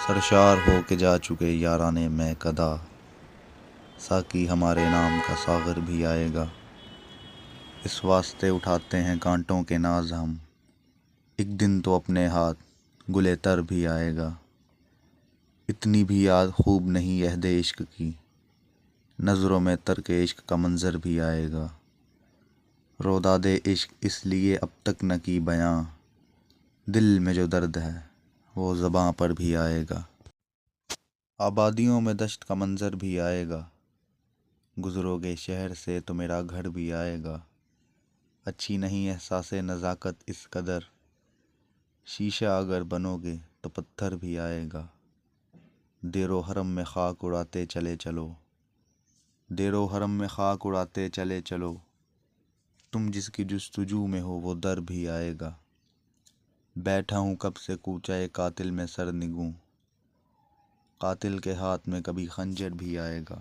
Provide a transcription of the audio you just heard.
سرشار ہو کے جا چکے یارانے میں کدا، ساقی ہمارے نام کا ساغر بھی آئے گا۔ اس واسطے اٹھاتے ہیں کانٹوں کے ناز ہم، ایک دن تو اپنے ہاتھ گلے تر بھی آئے گا۔ اتنی بھی یاد خوب نہیں عہد عشق کی، نظروں میں ترک عشق کا منظر بھی آئے گا۔ روداد عشق اس لیے اب تک نہ کی بیاں، دل میں جو درد ہے وہ زباں پر بھی آئے گا۔ آبادیوں میں دشت کا منظر بھی آئے گا، گزرو گے شہر سے تو میرا گھر بھی آئے گا۔ اچھی نہیں احساس نزاکت اس قدر، شیشہ اگر بنو گے تو پتھر بھی آئے گا۔ دیر و حرم میں خاک اڑاتے چلے چلو، دیر و حرم میں خاک اڑاتے چلے چلو، تم جس کی جستجو میں ہو وہ در بھی آئے گا۔ بیٹھا ہوں کب سے کوچہ قاتل میں سر نگوں، قاتل کے ہاتھ میں کبھی خنجر بھی آئے گا۔